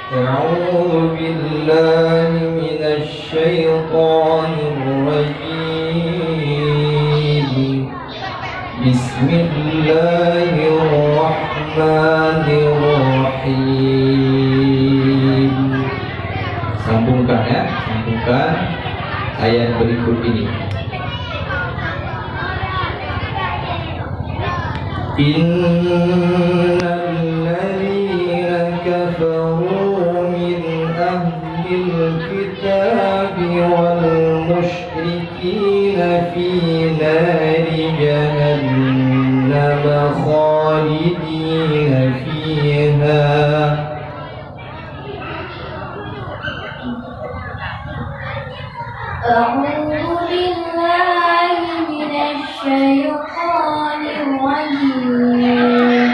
أعوذ بالله من الشيطان الرجيم. بسم الله الرحمن الرحيم. Sambungkan ya, sambungkan ayat berikut ini. Innalladzina kafaru min ahlil kitabi wal musyrikina fi nari jahannam khalidina fiha. أعوذ بالله من الشيطان الرجيم.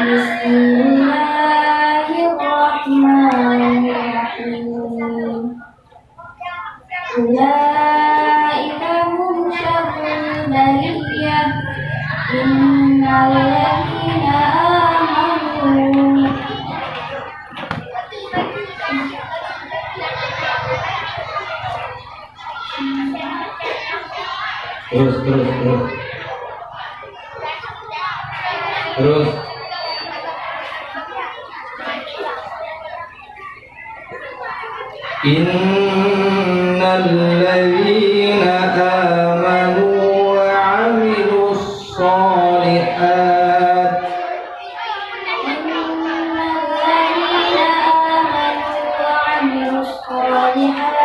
بسم الله الرحمن الرحيم. أولئك هم شر البرية. إن الذين آمنوا Terus. Innalladzina amanu wa 'amilus shalihat. Innalladzina amanu wa 'amilus shalihat.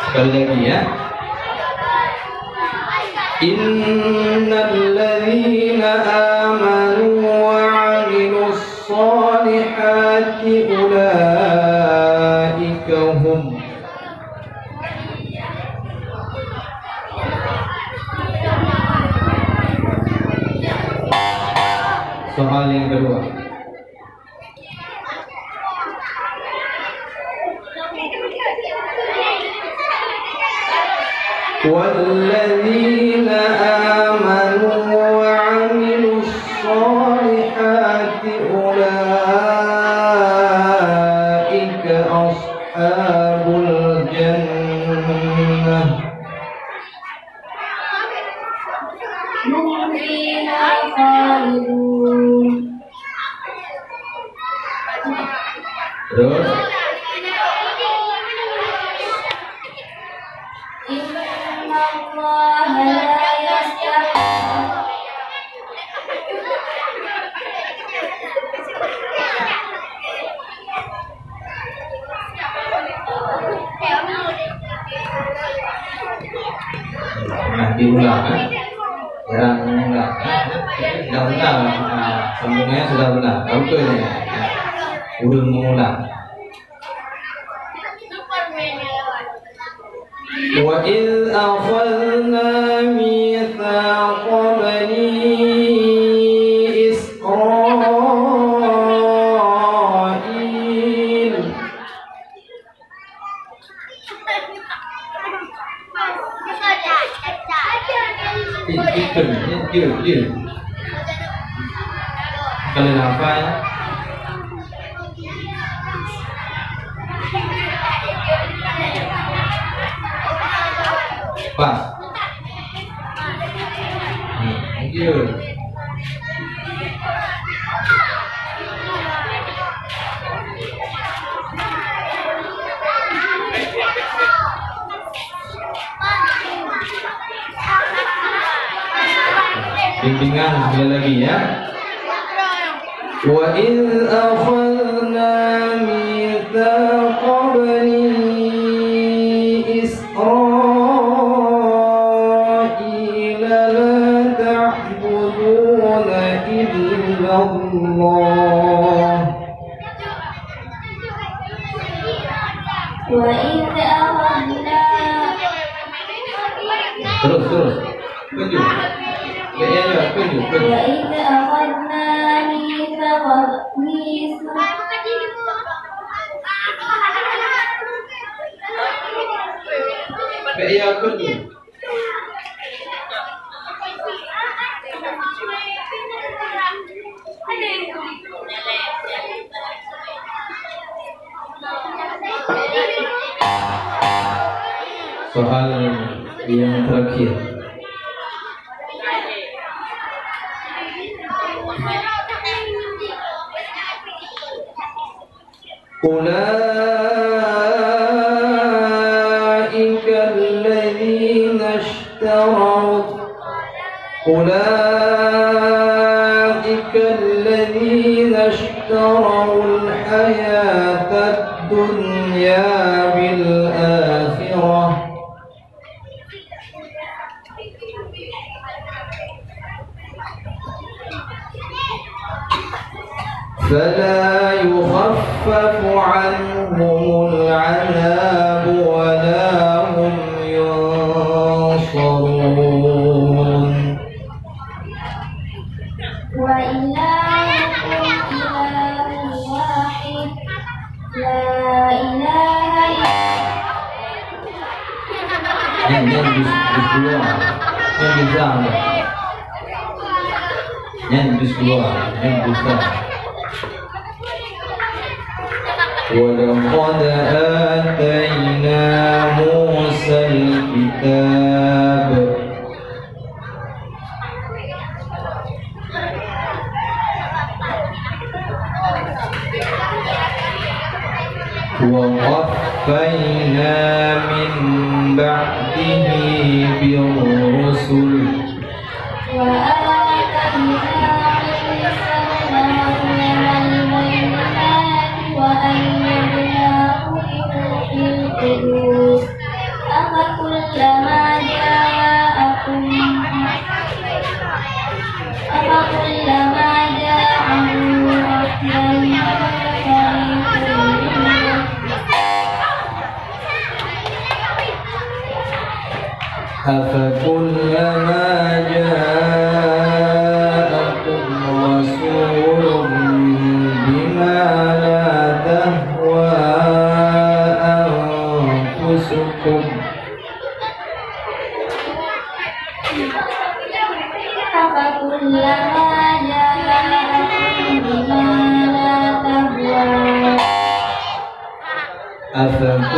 Sekali lagi ya. Innalladzina amanu wa 'amilus shalihati ulaika hum. Soal yang kedua. Walladzina amanu wa 'amilus shalihati ulaika ashabul jannah. Hum fiha khalidun. Terus Innallaha la yastahi. nah diulang kan? Jangan mengulang kan? Sudah benar, sambungannya sudah benar. Betul ini. Udah mengulang. Wa idh akhadna mithaqa bani Israil. Dia. Kalian apa ya? Pas. Dia. Bimbingan sekali lagi ya. Wa idh akhadna mithaqa bani Israil la ta'buduna illa Allah. Wa idh akhadna Terus. Tunjuk. Kayaknya tunjuk. وإذ أخذنا Kayaknya tunjuk. Soal yang terakhir. أولئك الذين اشتروا الحياة الدنيا بالآخرة فلا يخفف عنهم العذاب ولا هم ينصرون وإلهكم إله واحد لا إله إلا yang keluar yang bisa yang keluar yang bisa ولقد آتينا موسى الكتاب وقفينا من بعده بالرسل وآتينا عيسى ابن مريم البينات وأيدناه بروح القدس أفكلما جاءكم أفكلما جاءكم رسول بما لا تهوى أنفسكم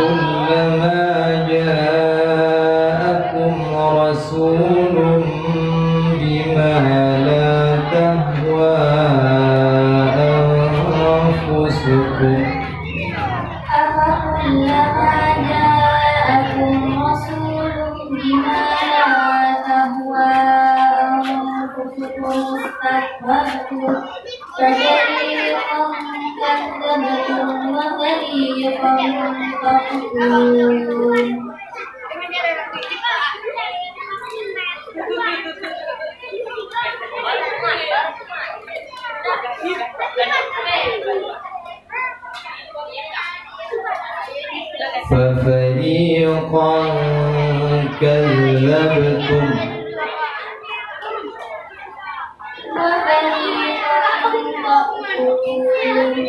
أفكلما جاءكم رسول بما لا تهوى أنفسكم أفكلما جاءكم رسول بما لا تهوى أنفسكم استكبرتم ففريقا كذبتم وفريقا تقتلون ففريقا كذبتم وفريقا تقتلون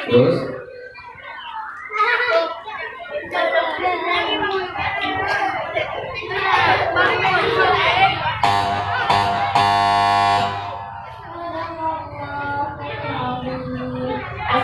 terus